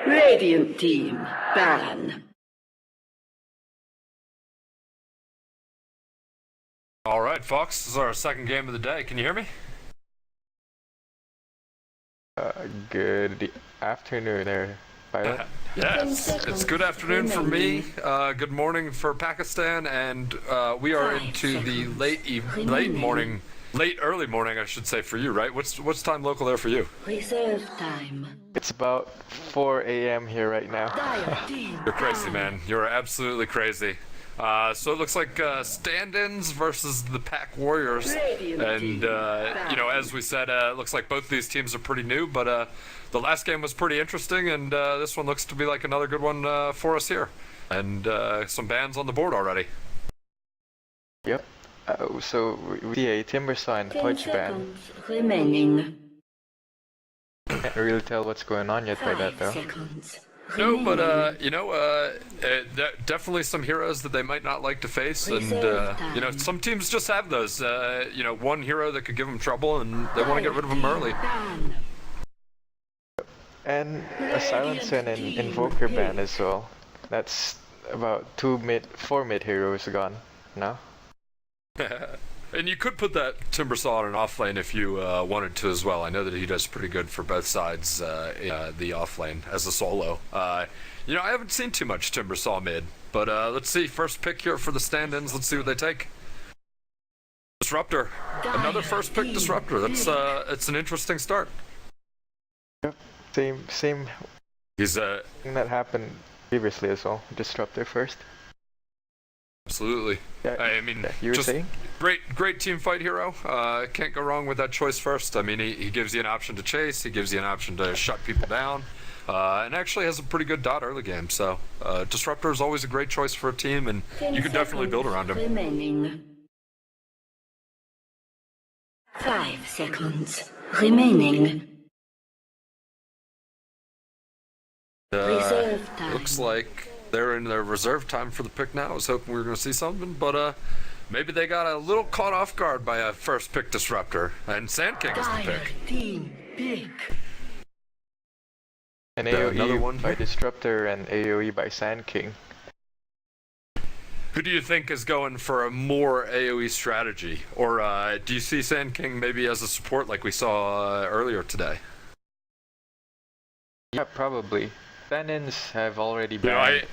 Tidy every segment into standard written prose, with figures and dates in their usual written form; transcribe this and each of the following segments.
Radiant team, ban. Alright, Fawkes, this is our second game of the day. Can you hear me? Good afternoon there, Pilot. Yeah, it's good afternoon for me, good morning for Pakistan, and we are into the early morning, I should say, for you, right? What's time local there for you? Reserve time. It's about 4 a.m. here right now. You're crazy, man. You're absolutely crazy. So it looks like stand-ins versus the PAK Warriors, and you know, as we said, it looks like both these teams are pretty new, but the last game was pretty interesting, and this one looks to be like another good one for us here, and some bans on the board already. Yep. So we see a Timbersaw and Pudge ban. Remaining. Can't really tell what's going on yet by that though. No, but you know, definitely some heroes that they might not like to face, and you know, some teams just have those. You know, one hero that could give them trouble, and they want to get rid of them early. And a Silencer and an Invoker ban as well. That's about 4 mid heroes gone now. And you could put that Timbersaw on an off lane if you wanted to as well. I know that he does pretty good for both sides in the off lane as a solo. You know, I haven't seen too much Timbersaw mid, but let's see. First pick here for the stand-ins. Let's see what they take. Disruptor, another first pick Disruptor. That's it's an interesting start. Yep, same. He's thing that happened previously as well. Disruptor first. Absolutely. Yeah, I mean, you were just saying? Great team fight hero. Can't go wrong with that choice first. I mean, he gives you an option to chase. He gives you an option to shut people down. And actually has a pretty good dot early game. So Disruptor is always a great choice for a team, and you can definitely build around him. Remaining. 5 seconds remaining. Reserve time. Looks like they're in their reserve time for the pick now. I was hoping we were going to see something, but maybe they got a little caught off guard by a first pick Disruptor, and Sand King is the pick. Team pick. An Another one AoE by Disruptor and AoE by Sand King. Who do you think is going for a more AoE strategy? Or do you see Sand King maybe as a support like we saw earlier today? Yeah, probably. Stand-ins have already Yeah, banned.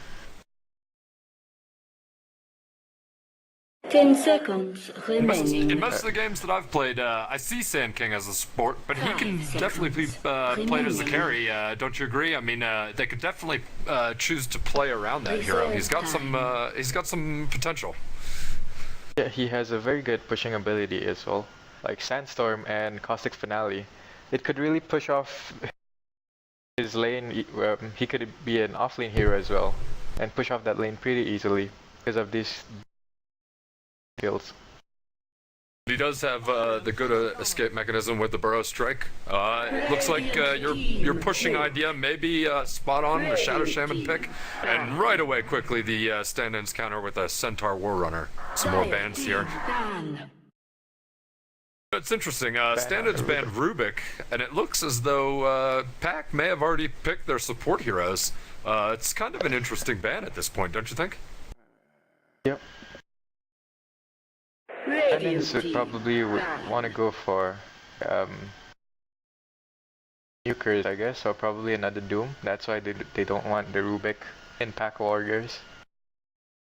10 seconds remaining. In most of the games that I've played, I see Sand King as a support, but he can definitely be played as a carry. Don't you agree? I mean, they could definitely choose to play around that hero. He's got some potential. Yeah, he has a very good pushing ability as well. Like Sandstorm and Caustic Finale. It could really push off his lane. He could be an off-lane hero as well, and push off that lane pretty easily because of these skills. He does have the good escape mechanism with the Burrow Strike. It looks like your pushing idea may be spot on, the Shadow Shaman pick, and right away quickly the stand-ins counter with a Centaur War Runner. Some more bans here. It's interesting. Stand-ins banned Rubik, and it looks as though PAK may have already picked their support heroes. It's kind of an interesting ban at this point, don't you think? Yep. Stand-ins would probably want to go for Nukers, I guess, or probably another Doom. That's why they don't want the Rubik in PAK Warriors.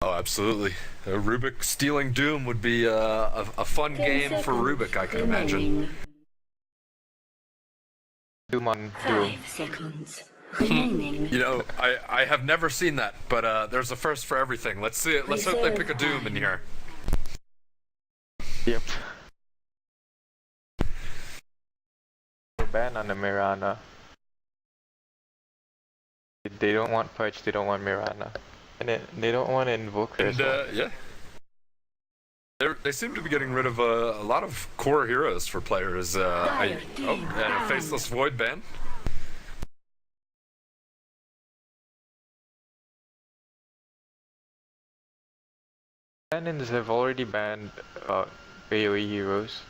Oh, absolutely. Rubik stealing Doom would be a fun game for Rubik, I can imagine. Doom on Doom. 5 seconds remaining. You know, I have never seen that, but there's a first for everything. Let's see it. Let's hope they pick a Doom in here. Yep. Ban on the Mirana. They don't want Pudge, they don't want Mirana. And they don't want to Invoker as well. Yeah. They seem to be getting rid of a lot of core heroes for players. And a Faceless Void ban. Stand-ins have already banned AoE heroes.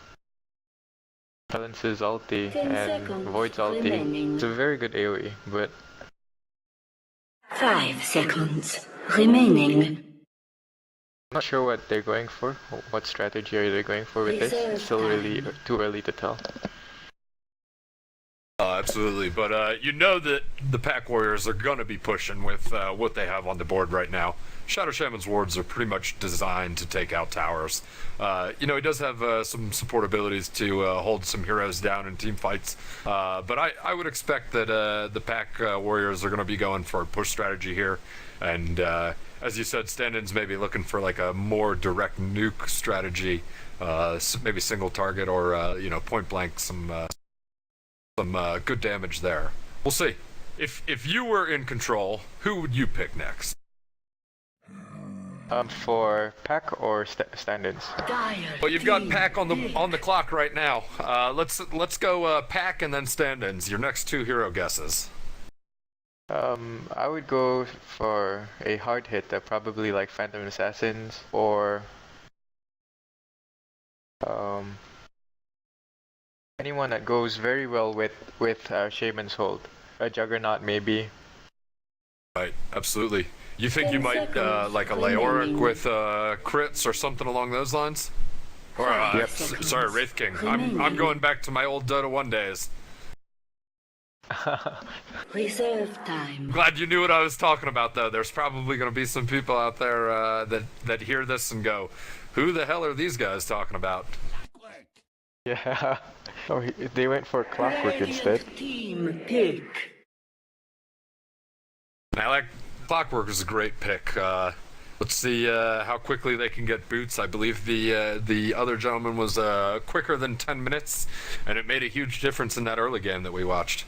Balance's ulti and Void's ulti. It's a very good AoE, but 5 seconds remaining. Not sure what they're going for. What strategy are they going for with this? It's still really too early to tell. Absolutely, but you know that the PAK Warriors are going to be pushing with what they have on the board right now. Shadow Shaman's wards are pretty much designed to take out towers. You know, he does have some support abilities to hold some heroes down in team fights, but I would expect that the PAK Warriors are going to be going for a push strategy here, and as you said, stand-ins may be looking for like a more direct nuke strategy, maybe single target or you know, point blank some good damage there. We'll see. If you were in control, who would you pick next? For PAK or stand-ins? Well, you've got PAK on the clock right now. Let's go PAK and then stand-ins. Your next two hero guesses. I would go for a hard hit, probably like Phantom Assassins or anyone that goes very well with Shaman's Hold. A Juggernaut maybe. Right, absolutely. You think you might like a Leoric with crits or something along those lines? Or Yep. Sorry, Wraith King. I'm going back to my old Dota 1 days. Reserve time. Glad you knew what I was talking about, though. There's probably going to be some people out there that hear this and go, "Who the hell are these guys talking about?" Yeah. Oh, they went for Clockwork instead. Team pick. I like Clockwork is a great pick. Let's see how quickly they can get boots. I believe the other gentleman was quicker than 10 minutes, and it made a huge difference in that early game that we watched.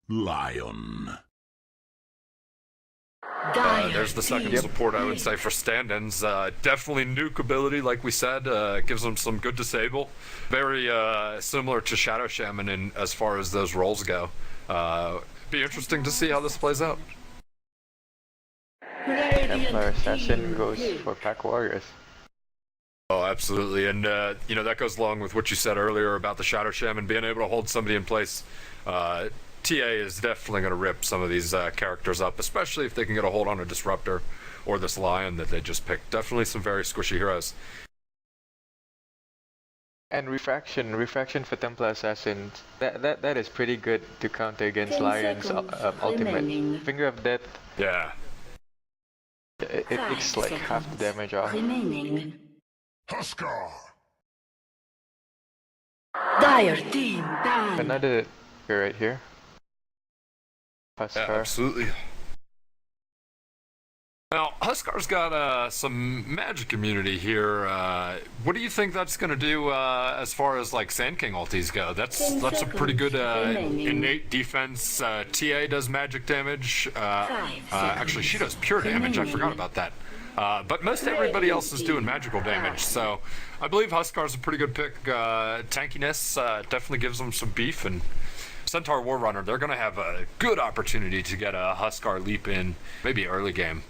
Lion. There's the second support, I would say, for stand-ins. Definitely nuke ability, like we said. Gives them some good disable. Very similar to Shadow Shaman in as far as those roles go. Be interesting to see how this plays out. Templar Assassin goes for PAK Warriors. Oh, absolutely, and you know, that goes along with what you said earlier about the Shadow Shaman being able to hold somebody in place. TA is definitely going to rip some of these characters up, especially if they can get a hold on a Disruptor or this Lion that they just picked. Definitely some very squishy heroes. And refraction for Templar Assassins. That is pretty good to counter against 10 Lion's seconds ultimate. remaining. Finger of Death. Yeah. It takes like half the damage off. Remaining. Huskar. Dire team ban. Another here right here. Yeah, Huskar. absolutely. Now, Huskar's got some magic immunity here. What do you think that's going to do as far as like Sand King ultis go? That's a pretty good innate defense. TA does magic damage. Actually, she does pure damage. I forgot about that. But most everybody else is doing magical damage, so I believe Huskar's a pretty good pick. Tankiness definitely gives them some beef, and Centaur Warrunner, they're going to have a good opportunity to get a Huskar leap in, maybe early game.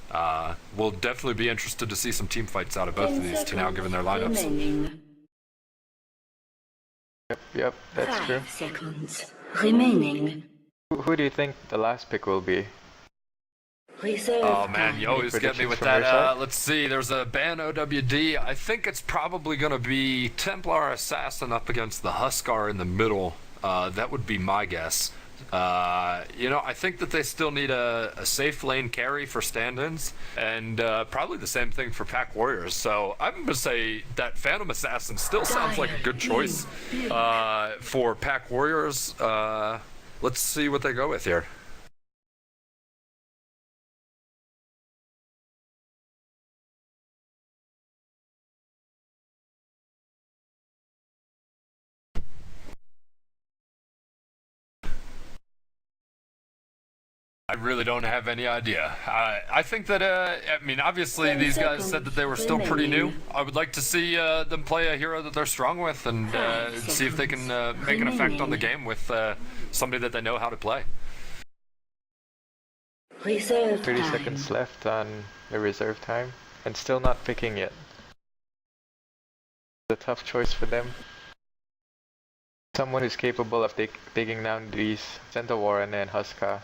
We'll definitely be interested to see some team fights out of both of these two now, given their lineups. Remaining. Yep, that's 5 true. seconds remaining. Who do you think the last pick will be? Reserve Oh man, time. you always get me predictions with from your that. side? Let's see, there's a ban OWD. I think it's probably going to be Templar Assassin up against the Huskar in the middle. That would be my guess. You know, I think that they still need a safe lane carry for stand-ins, and probably the same thing for PAK Warriors. So I'm going to say that Phantom Assassin still sounds like a good choice for PAK Warriors. Let's see what they go with here. I really don't have any idea. I think that, I mean, obviously these guys said that they were still pretty new. I would like to see them play a hero that they're strong with and see if they can make an effect on the game with somebody that they know how to play. Reserve 30 time. seconds left on the reserve time, and still not picking yet. It's a tough choice for them. Someone who's capable of taking down these Centaur and then Huska.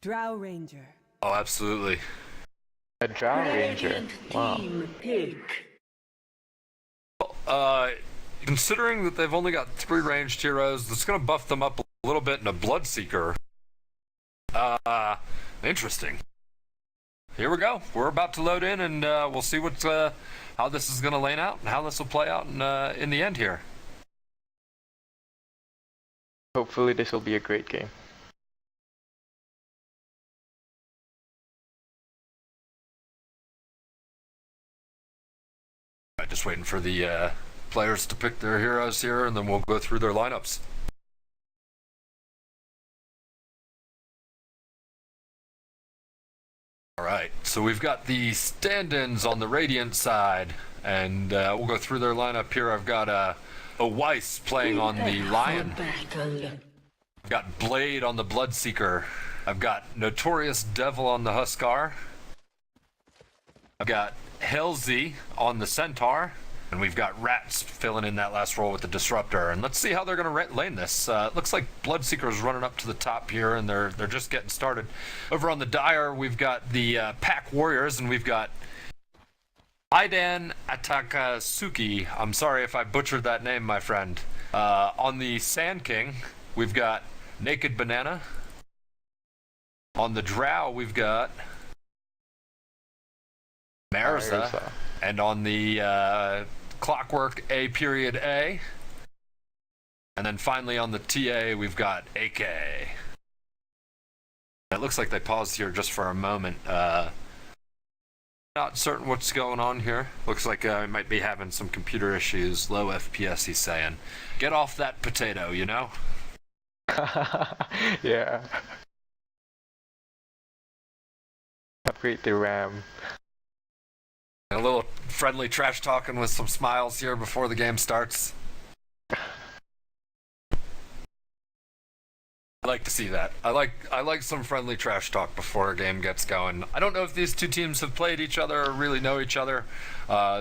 Drow Ranger. Oh, absolutely. A Drow Ranger. Radiant Wow. team pick. Considering that they've only got 3 ranged heroes, that's going to buff them up a little bit in a Bloodseeker. Interesting. Here we go. We're about to load in, and we'll see what how this is going to lane out and how this will play out in the end here. Hopefully this will be a great game. Just waiting for the players to pick their heroes here, and then we'll go through their lineups. Alright, so we've got the stand-ins on the Radiant side, and we'll go through their lineup here. I've got a Weiss playing on the Lion. Battle. I've got Blade on the Bloodseeker. I've got Notorious Devil on the Huskar. I've got Halsey on the Centaur. And we've got Rats filling in that last role with the Disruptor. And let's see how they're going to lane this. It looks like Bloodseeker's running up to the top here, and they're just getting started. Over on the Dire, we've got the PAK Warriors, and we've got Aidan Atakasuki. I'm sorry if I butchered that name, my friend. On the Sand King, we've got Naked Banana. On the Drow, we've got Marza. And on the Clockwork A.A. And then finally on the TA, we've got AK. It looks like they paused here just for a moment. Not certain what's going on here. Looks like I might be having some computer issues. Low FPS, he's saying. Get off that potato, you know? Yeah. Upgrade the RAM. A little friendly trash talking with some smiles here before the game starts. I like to see that. I like some friendly trash talk before a game gets going. I don't know if these two teams have played each other or really know each other.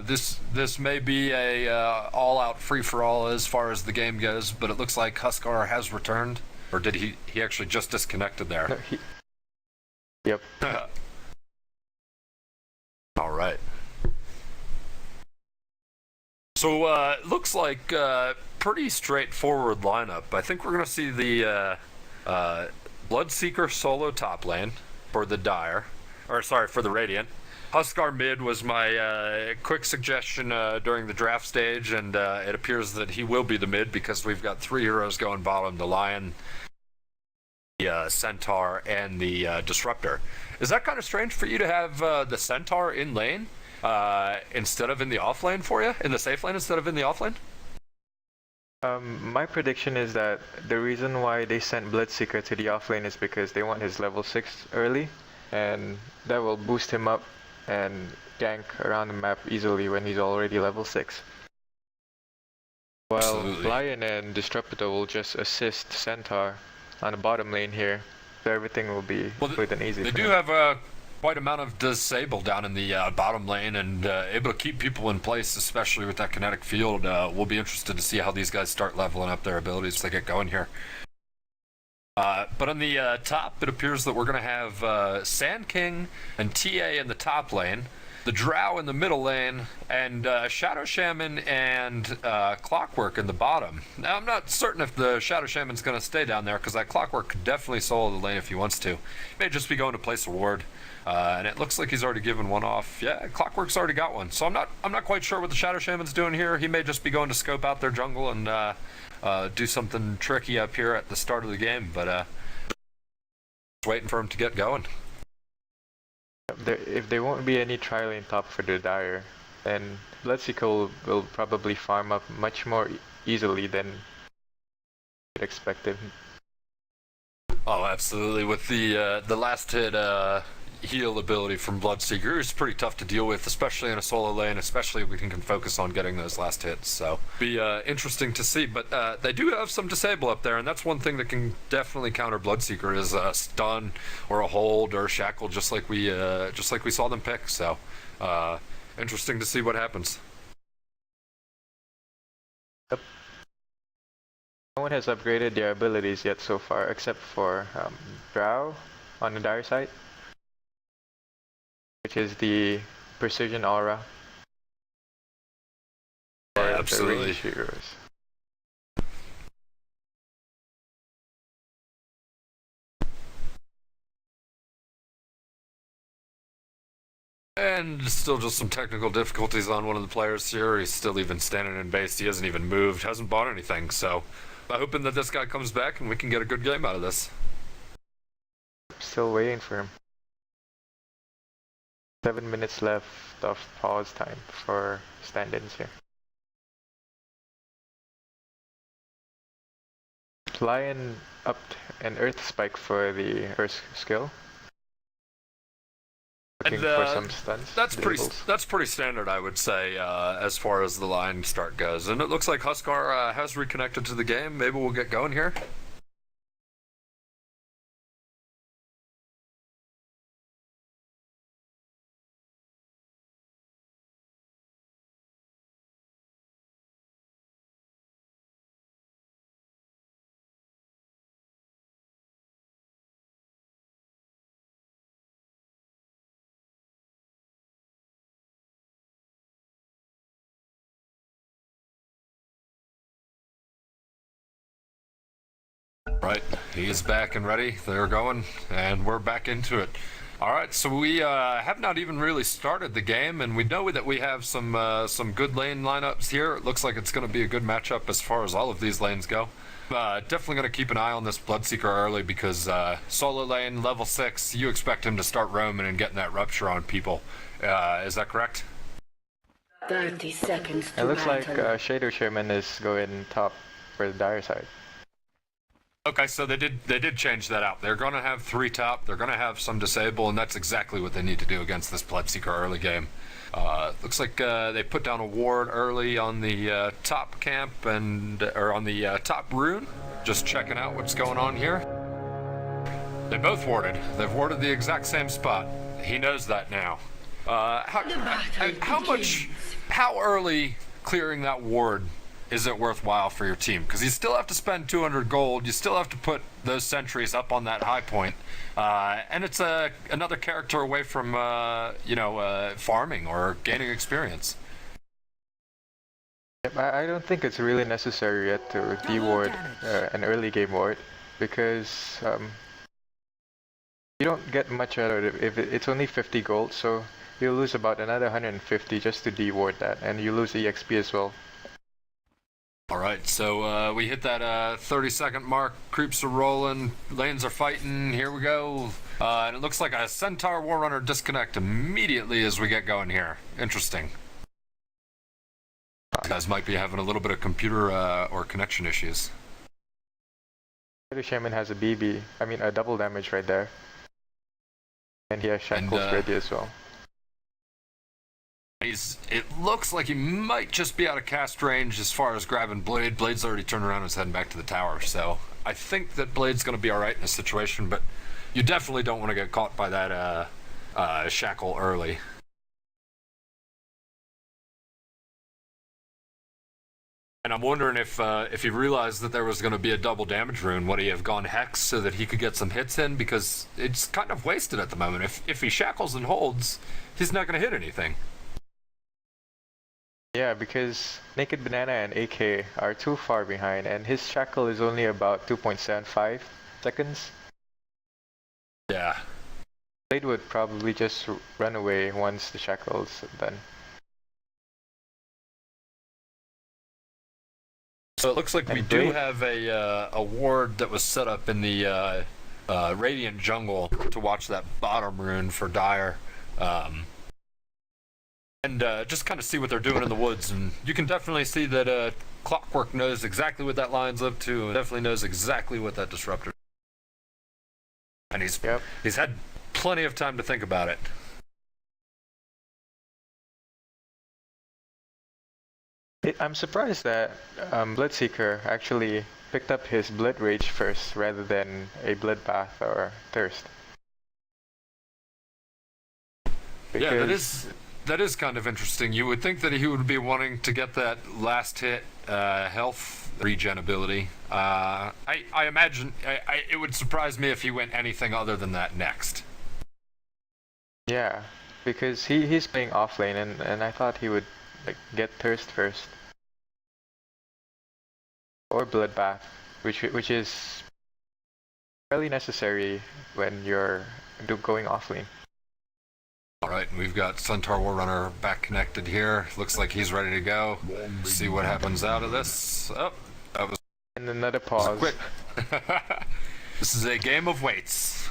This may be a all-out free-for-all as far as the game goes, but it looks like Huskar has returned. Or did he actually just disconnected there? No, Yep. All right. So it looks like pretty straightforward lineup. I think we're going to see the Bloodseeker solo top lane for the Dire. Or sorry, for the Radiant. Huskar mid was my quick suggestion during the draft stage, and it appears that he will be the mid because we've got 3 heroes going bottom, the Lion, the Centaur, and the Disruptor. Is that kind of strange for you to have the Centaur in lane? Instead of in the off lane for you? In the safe lane instead of in the off lane? My prediction is that the reason why they sent Bloodseeker to the off lane is because they want his level 6 early, and that will boost him up and gank around the map easily when he's already level 6. While Absolutely. Lion and Disruptor will just assist Centaur on the bottom lane here, so everything will be quick and easy. They for do him. have quite amount of disable down in the bottom lane, and able to keep people in place, especially with that kinetic field. We'll be interested to see how these guys start leveling up their abilities as they get going here. But on the top, it appears that we're going to have Sand King and TA in the top lane, the Drow in the middle lane, and Shadow Shaman and Clockwork in the bottom. Now, I'm not certain if the Shadow Shaman's going to stay down there, because that Clockwork could definitely solo the lane if he wants to. He may just be going to place a ward. And it looks like he's already given one off. Yeah, Clockwork's already got one. So I'm not quite sure what the Shadow Shaman's doing here. He may just be going to scope out their jungle and do something tricky up here at the start of the game. But just waiting for him to get going. If there won't be any trialing top for the Dire, then Bloodseeker will probably farm up much more easily than expected. Oh, absolutely. With the last hit heal ability from Bloodseeker is pretty tough to deal with, especially in a solo lane, especially if we can focus on getting those last hits. So be interesting to see. But they do have some disable up there, and that's one thing that can definitely counter Bloodseeker is a stun or a hold or a shackle, just like we saw them pick. So interesting to see what happens. No one has upgraded their abilities yet so far, except for Drow on the dire side, which is the precision aura. Yeah, For absolutely. the range heroes. And still just some technical difficulties on one of the players here. He's still even standing in base. He hasn't even moved, hasn't bought anything. So I'm hoping that this guy comes back and we can get a good game out of this. Still waiting for him. 7 minutes left of pause time for stand-ins here. Lion upped an earth spike for the first skill. Looking for some stuns. That's pretty standard, I would say, as far as the line start goes. And it looks like Huskar has reconnected to the game. Maybe we'll get going here. Right, he is back and ready. They're going, and we're back into it. All right, so we have not even really started the game, and we know that we have some good lane lineups here. It looks like it's going to be a good matchup as far as all of these lanes go. Definitely going to keep an eye on this Bloodseeker early because solo lane, level 6, you expect him to start roaming and getting that rupture on people. Is that correct? 30 seconds to It looks like battle. Shadow Shaman is going top for the dire side. Okay, so they did change that out. They're going to have 3 top. They're going to have some disable, and that's exactly what they need to do against this Bloodseeker early game. Looks like they put down a ward early on the top camp or on the top rune. Just checking out what's going on here. They both warded. They've warded the exact same spot. He knows that now. How early clearing that ward is it worthwhile for your team? Because you still have to spend 200 gold, you still have to put those sentries up on that high point, and it's another character away from farming or gaining experience. I don't think it's really necessary yet to deward an early game ward because you don't get much out of it if it's only 50 gold, so you'll lose about another 150 just to deward that, and you lose EXP as well. Alright, so we hit that 30-second mark, creeps are rolling, lanes are fighting, here we go. And it looks like a Centaur Warrunner disconnect immediately as we get going here. Interesting. You guys might be having a little bit of computer or connection issues. The Shaman has a double damage right there. And he has shackles ready as well. It looks like he might just be out of cast range as far as grabbing Blade. Blade's already turned around and is heading back to the tower, so I think that Blade's going to be alright in this situation, but you definitely don't want to get caught by that shackle early. And I'm wondering if he realized that there was going to be a double damage rune, would he have gone Hex so that he could get some hits in? Because it's kind of wasted at the moment. If he shackles and holds, he's not going to hit anything. Yeah, because Naked Banana and AK are too far behind, and his shackle is only about 2.75 seconds. Yeah. Blade would probably just run away once the shackle's done. So it looks like we do have a ward that was set up in the Radiant Jungle to watch that bottom rune for Dire. And just kind of see what they're doing in the woods, and you can definitely see that Clockwork knows exactly what that line's up to, and definitely knows exactly what that disruptor is. And he's had plenty of time to think about it. I'm surprised that Bloodseeker actually picked up his Blood Rage first rather than a Bloodbath or Thirst. Because yeah, that is kind of interesting. You would think that he would be wanting to get that last hit health regen ability. I imagine it would surprise me if he went anything other than that next. Yeah, because he's playing off lane, and I thought he would like get Thirst first or Bloodbath, which is fairly necessary when you're going off lane. Alright, we've got Centaur Warrunner back connected here. Looks like he's ready to go. See what happens out of this. Oh, that was And another pause. quick. This is a game of weights.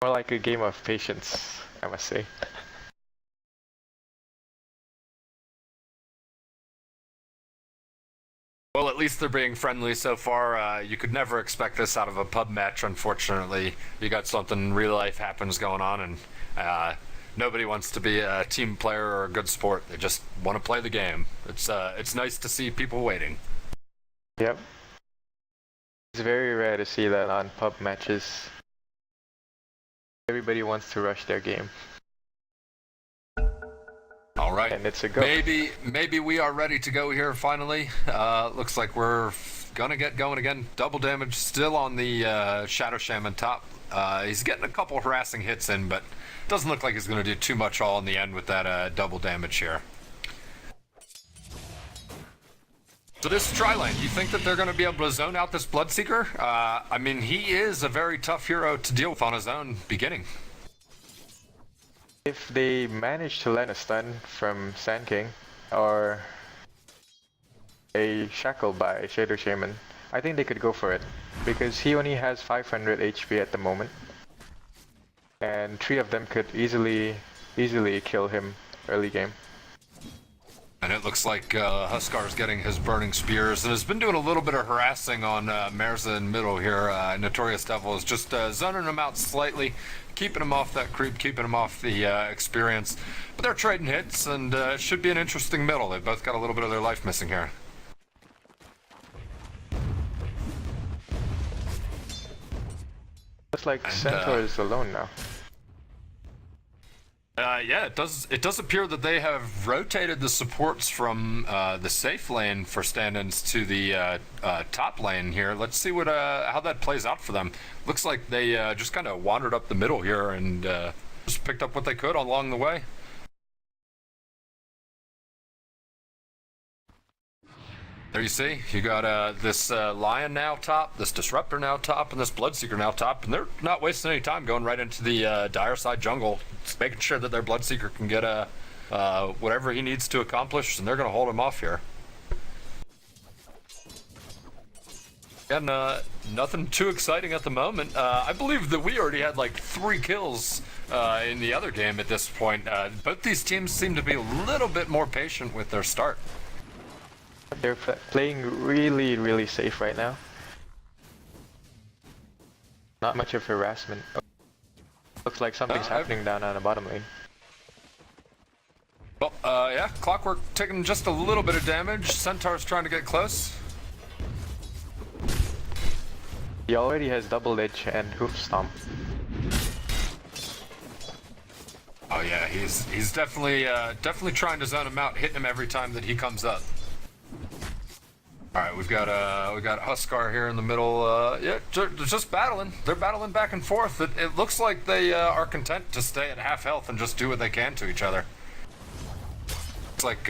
More like a game of patience, I must say. Well, at least they're being friendly so far. You could never expect this out of a pub match, unfortunately. You got something real life happens going on, and nobody wants to be a team player or a good sport. They just want to play the game. It's nice to see people waiting. Yep. It's very rare to see that on pub matches. Everybody wants to rush their game. All right. And it's a go. Maybe we are ready to go here finally. Looks like we're gonna get going again. Double damage still on the Shadow Shaman top. He's getting a couple harassing hits in, but doesn't look like he's gonna do too much all in the end with that double damage here. So this tri-lane, you think that they're going to be able to zone out this Bloodseeker? I mean, he is a very tough hero to deal with on his own beginning. If they manage to land a stun from Sand King or a shackle by Shadow Shaman, I think they could go for it because he only has 500 HP at the moment, and 3 of them could easily kill him early game. And it looks like Huskar's getting his burning spears and has been doing a little bit of harassing on Merza in middle here. Notorious Devil is just zoning him out slightly, keeping him off that creep, keeping him off the experience. But they're trading hits, and it should be an interesting middle. They've both got a little bit of their life missing here. Looks like Centaur is alone now. Yeah, it does appear that they have rotated the supports from the safe lane for stand-ins to the top lane here. Let's see what how that plays out for them. Looks like they just kind of wandered up the middle here and just picked up what they could along the way. There you see, you got this Lion now top, this Disruptor now top, and this Bloodseeker now top, and they're not wasting any time going right into the dire side jungle, just making sure that their Bloodseeker can get whatever he needs to accomplish, and they're going to hold him off here. And nothing too exciting at the moment. I believe that we already had like 3 kills in the other game at this point. Both these teams seem to be a little bit more patient with their start. They're playing really, really safe right now. Not much of harassment. Looks like something's happening down on the bottom lane. Well, yeah, Clockwork taking just a little bit of damage. Centaur's trying to get close. He already has Double Edge and Hoof Stomp. Oh yeah, he's definitely trying to zone him out, hitting him every time that he comes up. All right, we got Huskar here in the middle. Yeah, they're just battling. They're battling back and forth. It looks like they are content to stay at half health and just do what they can to each other. It's like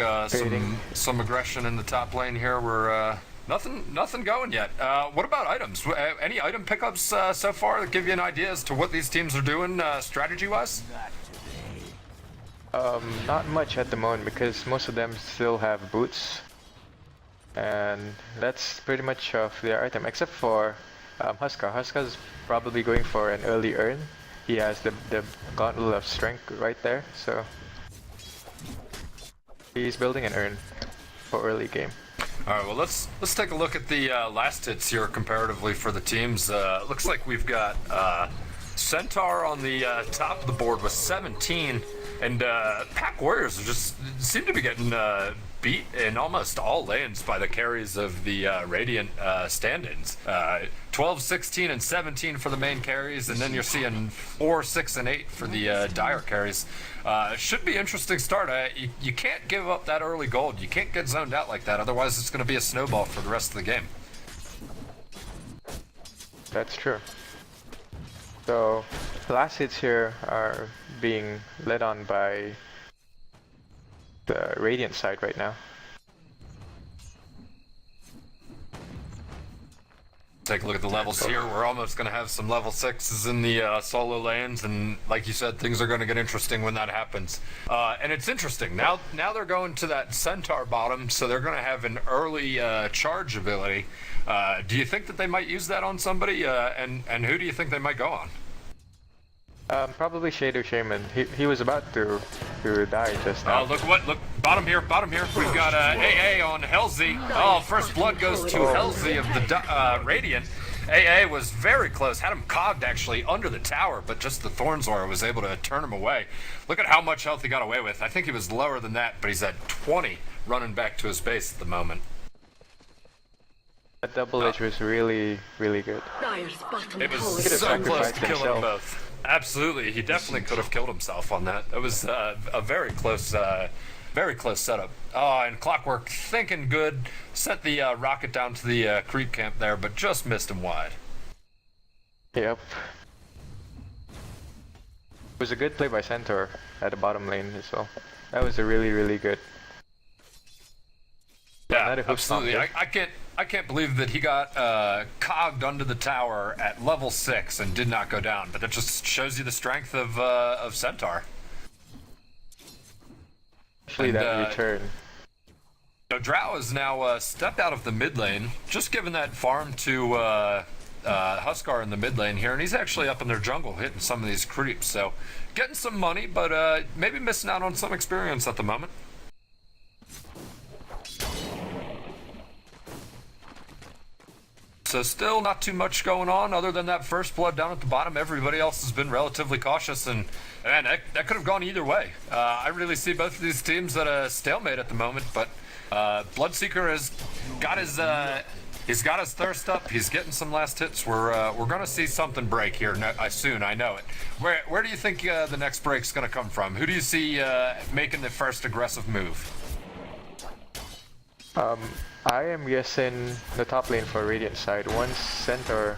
some aggression in the top lane here. We're nothing going yet. What about items? Any item pickups so far that give you an idea as to what these teams are doing strategy-wise? Not much at the moment because most of them still have boots. And that's pretty much of their item, except for Huskar. Huskar's probably going for an early earn. He has the Gauntlet of Strength right there, so he's building an urn for early game. All right, well let's take a look at the last hits here comparatively for the teams. Looks like we've got Centaur on the top of the board with 17, and PAK Warriors just seem to be getting beat in almost all lanes by the carries of the Radiant stand-ins. 12, 16, and 17 for the main carries, and then you're seeing 4, 6, and 8 for the dire carries. Should be interesting start. You can't give up that early gold. You can't get zoned out like that, otherwise it's going to be a snowball for the rest of the game. That's true. So, the last hits here are being led on by the Radiant side right now. Take a look at the levels here. We're almost going to have some level 6s in the solo lanes, and like you said, things are going to get interesting when that happens. And it's interesting. Now they're going to that Centaur bottom, so they're going to have an early charge ability. Do you think that they might use that on somebody? And who do you think they might go on? Probably Shadow Shaman. He was about to die just now. Look, bottom here. We've got AA on Helzy. Oh, first blood goes to Helzy of the Radiant. AA was very close, had him cogged actually under the tower, but just the Thorns Aura was able to turn him away. Look at how much health he got away with. I think he was lower than that, but he's at 20 running back to his base at the moment. That double edge was really, really good. It was so close to killing them both. Absolutely, he definitely could have killed himself on that. It was a very close setup. Oh, and Clockwork thinking good, sent the rocket down to the creep camp there, but just missed him wide. Yep. It was a good play by Centaur at the bottom lane as well. That was a really, really good. Yeah, absolutely. I can't believe that he got cogged under the tower at level 6 and did not go down. But that just shows you the strength of Centaur. Actually, that return. So Drow has now stepped out of the mid lane, just given that farm to Huskar in the mid lane here, and he's actually up in their jungle hitting some of these creeps. So getting some money, but maybe missing out on some experience at the moment. So still not too much going on other than that first blood down at the bottom. Everybody else has been relatively cautious, and man, that could have gone either way. I really see both of these teams at a stalemate at the moment, but Bloodseeker has got he's got his thirst up. He's getting some last hits. We're gonna see something break here soon. I know it. Where do you think the next break's gonna come from? Who do you see making the first aggressive move? I am guessing the top lane for Radiant side. Once Centaur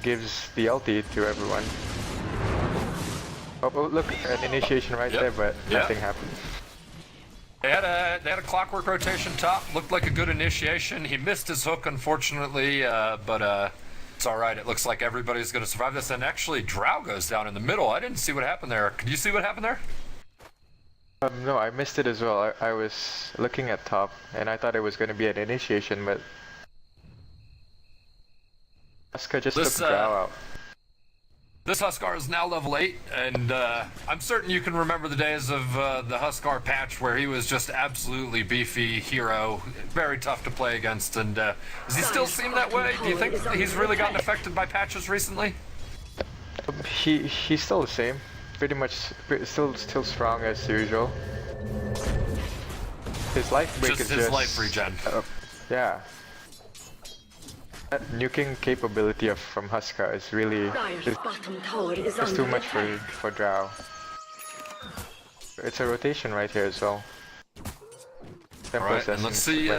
gives the ulti to everyone. Oh, look, an initiation right there, but nothing happened. They had a Clockwork rotation top. Looked like a good initiation. He missed his hook, unfortunately, but it's all right. It looks like everybody's going to survive this. And actually, Drow goes down in the middle. I didn't see what happened there. Could you see what happened there? No, I missed it as well. I was looking at top, and I thought it was going to be an initiation, but Huskar just took Drow out. This Huskar is now level 8, and I'm certain you can remember the days of the Huskar patch where he was just absolutely beefy hero, very tough to play against, and does he still seem that way? Do you think he's really gotten affected by patches recently? He's still the same. Pretty much still strong as usual. His life break just is his life regen. Yeah. That nuking capability from Huskar is really it's too much for Drow. It's a rotation right here as well. Alright, and let's see.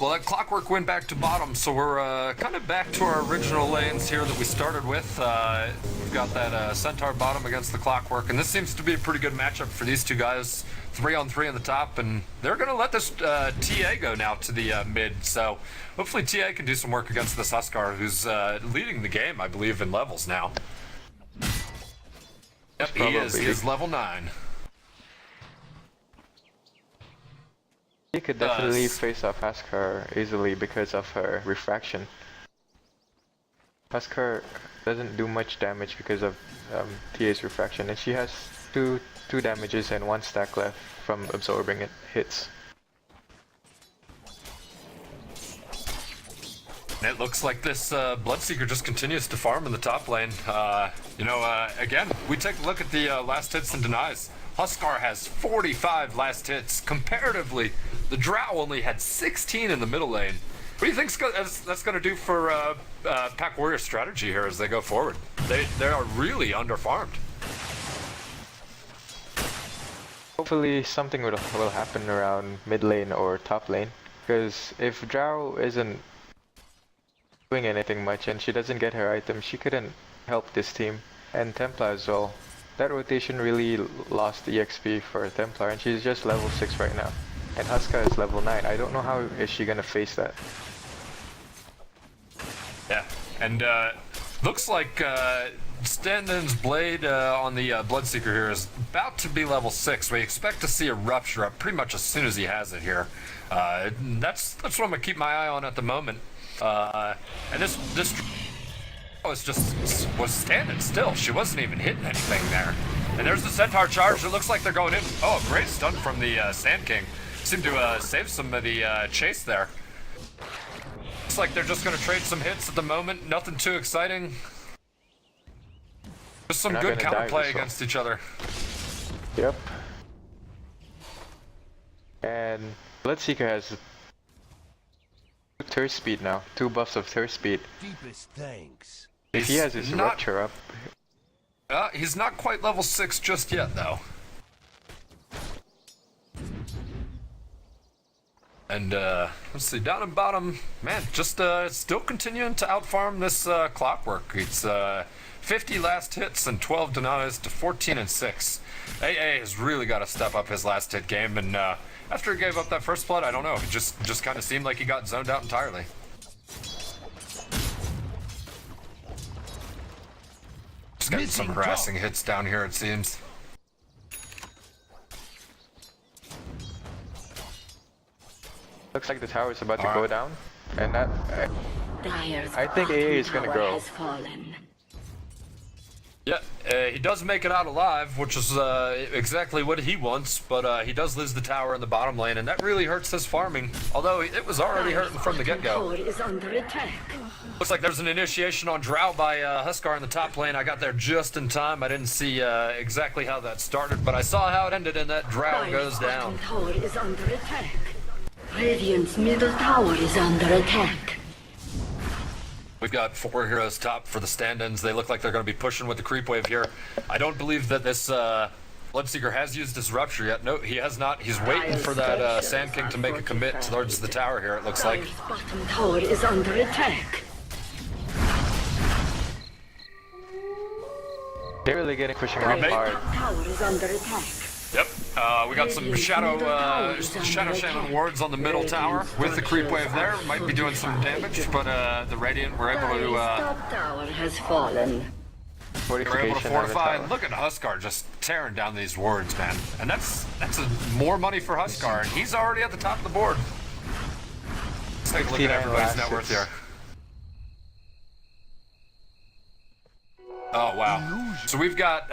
Well, that Clockwork went back to bottom, so we're kind of back to our original lanes here that we started with. We've got that Centaur bottom against the Clockwork, and this seems to be a pretty good matchup for these two guys. 3-on-3 on the top, and they're going to let this TA go now to the mid, so hopefully TA can do some work against this Huskar, who's leading the game, I believe, in levels now. Yep, he is level 9. He could definitely face off Huskar easily because of her refraction. Huskar doesn't do much damage because of TA's refraction, and she has two damages and 1 stack left from absorbing hits. And it looks like this Bloodseeker just continues to farm in the top lane. Again, we take a look at the last hits and denies. Huskar has 45 last hits. Comparatively, the Drow only had 16 in the middle lane. What do you think that's going to do for PAK Warrior strategy here as they go forward? They are really underfarmed. Hopefully something will happen around mid lane or top lane. Because if Drow isn't doing anything much and she doesn't get her item, she couldn't help this team. And Templar as well. That rotation really lost the EXP for Templar, and she's just level 6 right now. And Huska is level 9. I don't know how is she gonna face that. Yeah, and looks like StAnd's blade on the Bloodseeker here is about to be level 6. We expect to see a rupture up pretty much as soon as he has it here. That's what I'm gonna keep my eye on at the moment. And this was standing still. She wasn't even hitting anything there. And there's the Centaur charge. It looks like they're going in. Oh, a great stun from the Sand King. Seemed to save some of the chase there. Looks like they're just going to trade some hits at the moment. Nothing too exciting. Just some good counterplay against each other. Yep. And Bloodseeker has thirst speed now. 2 buffs of thirst speed. Deepest thanks. If he has his rupture up. He's not quite level 6 just yet, though. And let's see, down and bottom, man, just still continuing to outfarm this Clockwork. It's 50 last hits and 12 denies to 14 and 6. AA has really got to step up his last hit game, and after he gave up that first blood, I don't know, it just kind of seemed like he got zoned out entirely. Just getting some harassing hits down here, it seems. Looks like the tower is about to go down, and that I think AA is gonna go. Yeah, he does make it out alive, which is exactly what he wants, but he does lose the tower in the bottom lane, and that really hurts his farming, although it was already hurting from the get-go. Looks like there's an initiation on Drow by Huskar in the top lane. I got there just in time. I didn't see exactly how that started, but I saw how it ended, and that Drow goes down. Radiant's middle tower is under attack. We've got 4 heroes top for the stand-ins. They look like they're going to be pushing with the creep wave here. I don't believe that this Bloodseeker has used his rupture yet. No, he has not. He's waiting for that Sand King to make a commit towards the tower here, it looks like. Bottom tower is under attack. They're really getting pushing up hard. Tower is under attack. Yep, we got some Shadow Shaman wards on the middle tower with the creep wave there. Might be doing some damage, but the Radiant were able to top tower has fallen. We're able to fortify. And look at Huskar just tearing down these wards, man. And that's more money for Huskar, and he's already at the top of the board. Let's take a look at everybody's net worth here. Oh, wow. So we've got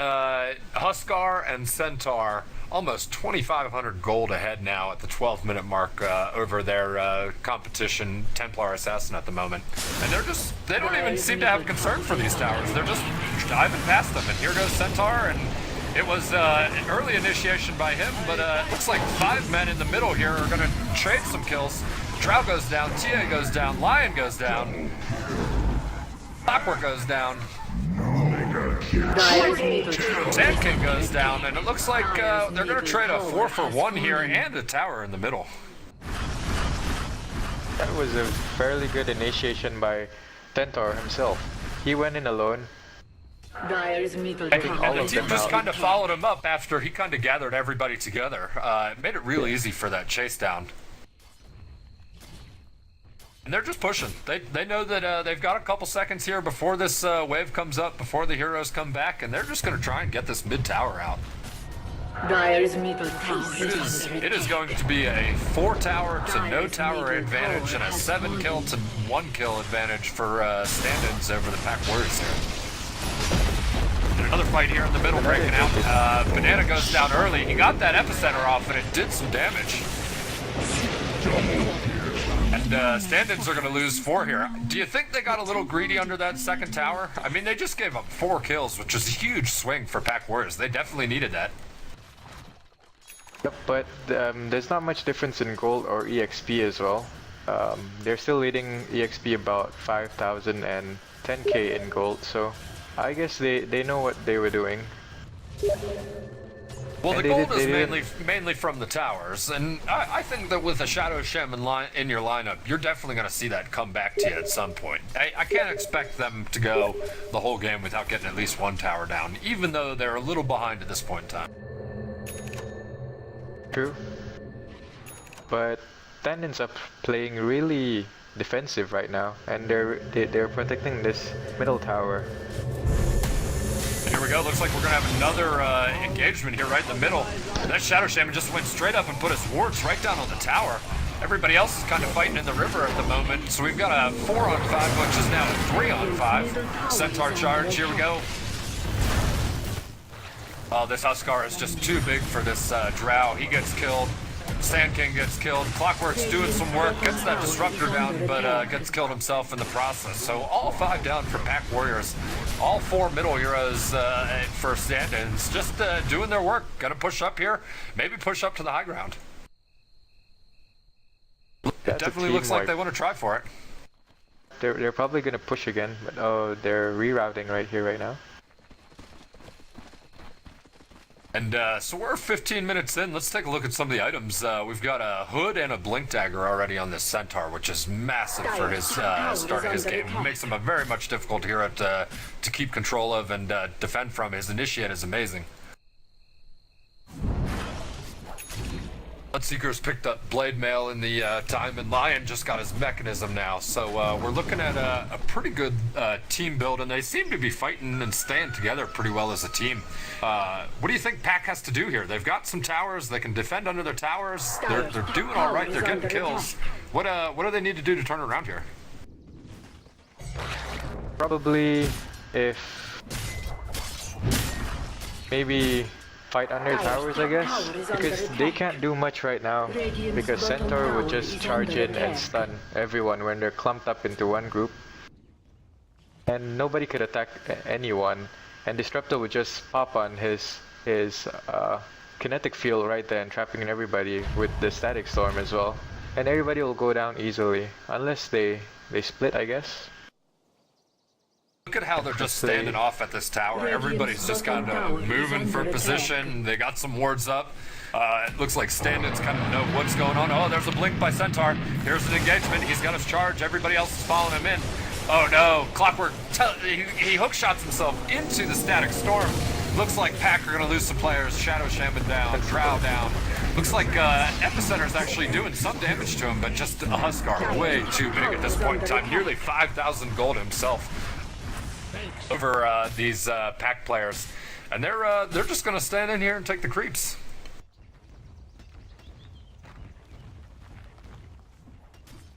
Huskar and Centaur almost 2,500 gold ahead now at the 12-minute mark over their competition Templar Assassin at the moment. And they don't even seem to have concern for these towers. They're just diving past them. And here goes Centaur, and it was an early initiation by him, but it looks like 5 men in the middle here are going to trade some kills. Drow goes down, TA goes down, Lion goes down, Clockwork goes down. Sand King goes down, and it looks like they're going to trade a 4-for-1 here and a tower in the middle. That was a fairly good initiation by Centaur himself. He went in alone. Dyer's middle And the team just kind of followed him up after he kind of gathered everybody together. It made it real easy for that chase down. And they're just pushing. They know that they've got a couple seconds here before this wave comes up, before the heroes come back, and they're just going to try and get this mid tower out. Dyer's middle tower It is going to be a 4 tower to no tower advantage and a 7 kill to 1 kill advantage for stand-ins over the PAK Warriors here. And another fight here in the middle breaking out. Banana goes down early. He got that epicenter off and it did some damage. and stand-ins are going to lose 4 here. Do you think they got a little greedy under that second tower? I mean, they just gave up 4 kills, which is a huge swing for PAK Warriors. They definitely needed that. Yep, but there's not much difference in gold or EXP as well. They're still leading EXP about 5,000 and 10k in gold, so I guess they know what they were doing. Well, And the gold is didn't- mainly from the towers, and I think that with a Shadow Shaman in your lineup, you're definitely going to see that come back to you at some point. I can't expect them to go the whole game without getting at least 1 tower down, even though they're a little behind at this point in time. True. But StAnd ends up playing really defensive right now, and they're protecting this middle tower. Here we go. Looks like we're going to have another engagement here right in the middle. That Shadow Shaman just went straight up and put his wards right down on the tower. Everybody else is kind of fighting in the river at the moment. So we've got a 4-on-5, which is now a 3-on-5. Centaur charge. Here we go. Oh, this Huskar is just too big for this Drow. He gets killed. Sand King gets killed. Clockwork's doing some work, gets that Disruptor down, but gets killed himself in the process. So all 5 down for PAK Warriors. All 4 middle heroes for stand-ins, just doing their work. Gonna push up here, maybe push up to the high ground. It definitely looks like they want to try for it. They're probably gonna push again, but oh, they're rerouting right here right now. And so we're 15 minutes in. Let's take a look at some of the items. We've got a hood and a blink dagger already on this Centaur, which is massive for his start of his game. It makes him a very much difficult hero to keep control of and defend from. His initiate is amazing. Bloodseeker's picked up Blade Mail in the time, and Lion just got his mechanism now. So we're looking at a pretty good team build, and they seem to be fighting and staying together pretty well as a team. What do you think PAK has to do here? They've got some towers. They can defend under their towers. They're doing all right. They're getting kills. What do they need to do to turn it around here? Probably if maybe fight under towers, I guess, because they can't do much right now, because Centaur would just charge in and stun everyone when they're clumped up into one group, and nobody could attack anyone, and Disruptor would just pop on his kinetic field right there and trapping everybody with the static storm as well, and everybody will go down easily unless they split, I guess. Look at how they're just standing off at this tower. Everybody's just kind of moving for position. They got some wards up. It looks like stand-ins kind of know what's going on. Oh, there's a blink by Centaur. Here's an engagement. He's got his charge. Everybody else is following him in. Oh no, Clockwork, he hook shots himself into the static storm. Looks like PAK are going to lose some players. Shadow Shaman down, Drow down. Looks like Epicenter's actually doing some damage to him, but just a Huskar way too big at this point in time. Nearly 5,000 gold himself over these PAK players, and they're just going to stand in here and take the creeps.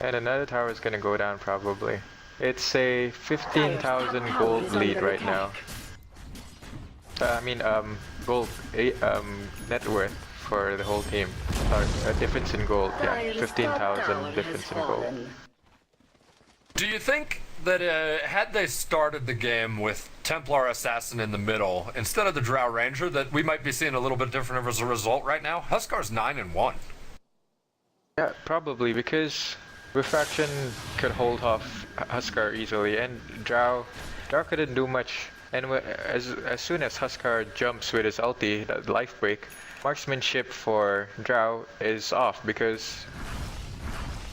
And another tower is going to go down probably. It's a 15,000 gold lead right now. Gold net worth for the whole team. A difference in gold, yeah, 15,000 difference in gold. Do you think that had they started the game with Templar Assassin in the middle instead of the Drow Ranger, that we might be seeing a little bit different as a result right now? Huskar's 9-1. Yeah, probably, because Refraction could hold off Huskar easily, and Drow couldn't do much. And as soon as Huskar jumps with his ulti, that life break, marksmanship for Drow is off, because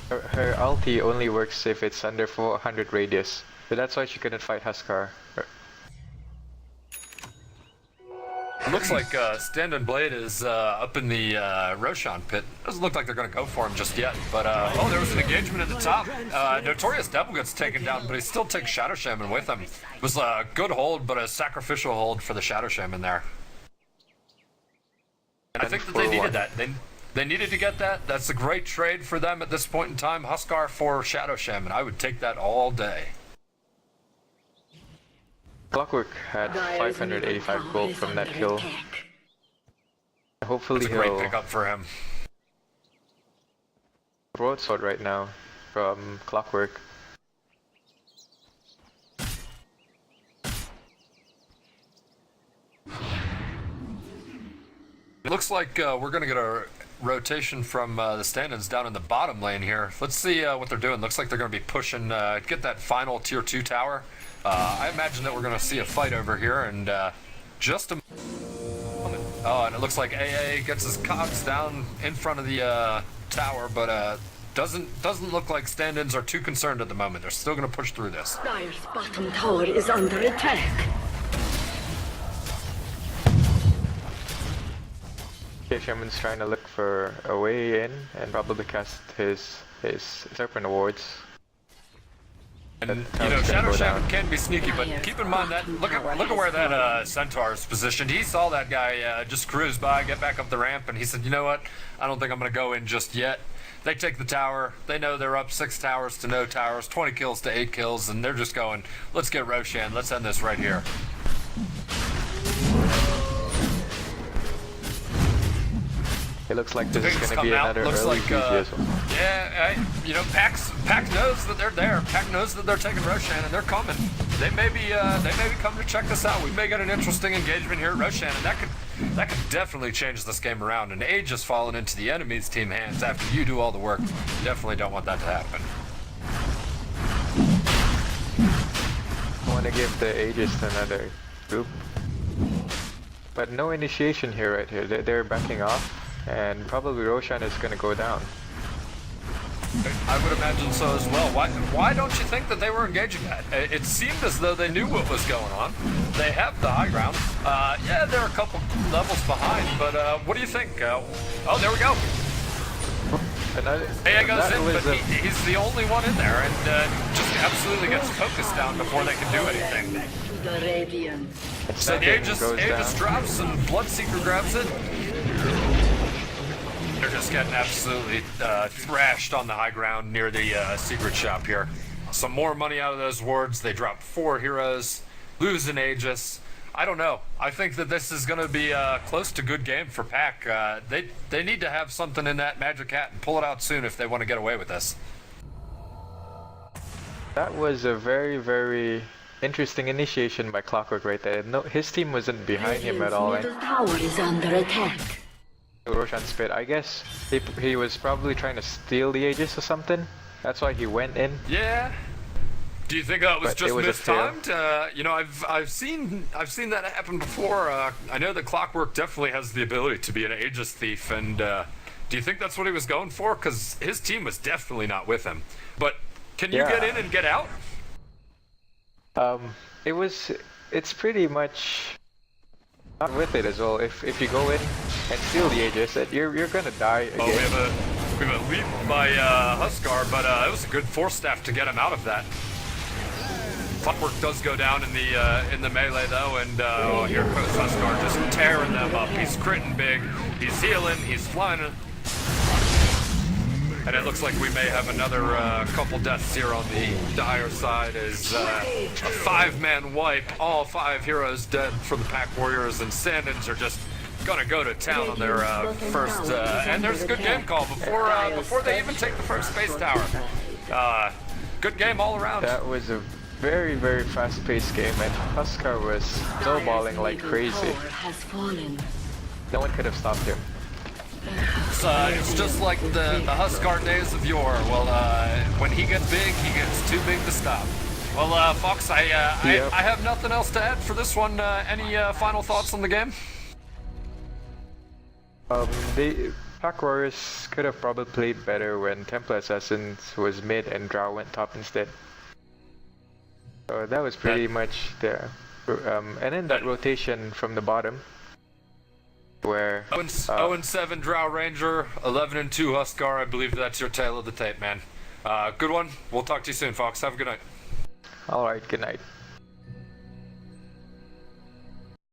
her ulti only works if it's under 400 radius, so that's why she couldn't fight Huskar. Looks like Stand and Blade is up in the Roshan pit. Doesn't look like they're going to go for him just yet, but oh, there was an engagement at the top. Notorious Devil gets taken down, but he still takes Shadow Shaman with him. It was a good hold, but a sacrificial hold for the Shadow Shaman there. And I think that they needed that. They needed to get that. That's a great trade for them at this point in time. Huskar for Shadow Shaman. I would take that all day. Clockwork had 585 gold from that kill. Hopefully It's a great pickup for him. Broadsword right now. from Clockwork. It looks like we're going to get a rotation from the stand-ins down in the bottom lane here. Let's see what they're doing. Looks like they're going to be pushing, get that final tier 2 tower. I imagine that we're going to see a fight over here in just a moment. Oh, and it looks like AA gets his cogs down in front of the tower, but doesn't look like stand-ins are too concerned at the moment. They're still going to push through this. Dire's bottom tower is under attack. Shaman's trying to look for a way in and probably cast his Serpent Awards. And you know, Shadow Shaman can be sneaky, but keep in mind that look at where that Centaur is positioned. He saw that guy just cruise by, get back up the ramp, and he said, "You know what? I don't think I'm going to go in just yet." They take the tower. They know they're up 6 towers to no towers, 20 kills to 8 kills, and they're just going, "Let's get Roshan. Let's end this right here." It looks like this is going to be another looks early like, GG as well. Yeah, you know, PAK knows that they're there. PAK knows that they're taking Roshan and they're coming. They may be coming to check this out. We may get an interesting engagement here at Roshan, and that could definitely change this game around. And Age has fallen into the enemy's team hands after you do all the work. Definitely don't want that to happen. I want to give the Aegis to another group, but no initiation here. Right here, they're backing off. And probably Roshan is going to go down. I would imagine so as well. Why don't you think that they were engaging that? It seemed as though they knew what was going on. They have the high ground. Yeah, they're a couple levels behind, but what do you think? Oh, there we go. AA goes in, but he's the only one in there, and just absolutely gets focused down before they can do anything. So the Aegis drops, and Bloodseeker grabs it. They're just getting absolutely thrashed on the high ground near the secret shop here. Some more money out of those wards. They drop 4 heroes, lose an Aegis. I don't know. I think that this is going to be close to good game for PAK. They need to have something in that magic hat and pull it out soon if they want to get away with this. That was a very, very interesting initiation by Clockwork right there. No, his team wasn't behind him at all. Middle tower is under attack. Roshan spit. I guess he was probably trying to steal the Aegis or something. That's why he went in. Yeah. Do you think that was just mistimed? You know, I've seen that happen before. I know that Clockwork definitely has the ability to be an Aegis thief, and do you think that's what he was going for? Because his team was definitely not with him. But can you get in and get out? It's pretty much not with it as well. If you go in and steal the Aegis, you're gonna die again. Oh, we have a leap by Huskar, but it was a good force staff to get him out of that. Clockwork does go down in the melee though, and oh, here goes Huskar just tearing them up. He's critting big, he's healing, he's flying. And it looks like we may have another couple deaths here on the Dire side as a 5-man wipe. All 5 heroes dead from the PAK Warriors, and stand-ins are just gonna go to town on their first. And there's a good game call before they even take the first space tower. Good game all around. That was a very, very fast-paced game, and Huskar was snowballing like crazy. No one could have stopped him. It's just like the Huskar days of yore. Well, when he gets big, he gets too big to stop. Well, Fawkes, I have nothing else to add for this one. Any final thoughts on the game? The PAK Warriors could have probably played better when Templar Assassins was mid and Drow went top instead. So that was pretty much there. And then that rotation from the bottom, where 0-7 Drow Ranger, 11-2 Huskar. I believe that's your tale of the tape, man. Good one. We'll talk to you soon, Fawkes. Have a good night. Alright, good night.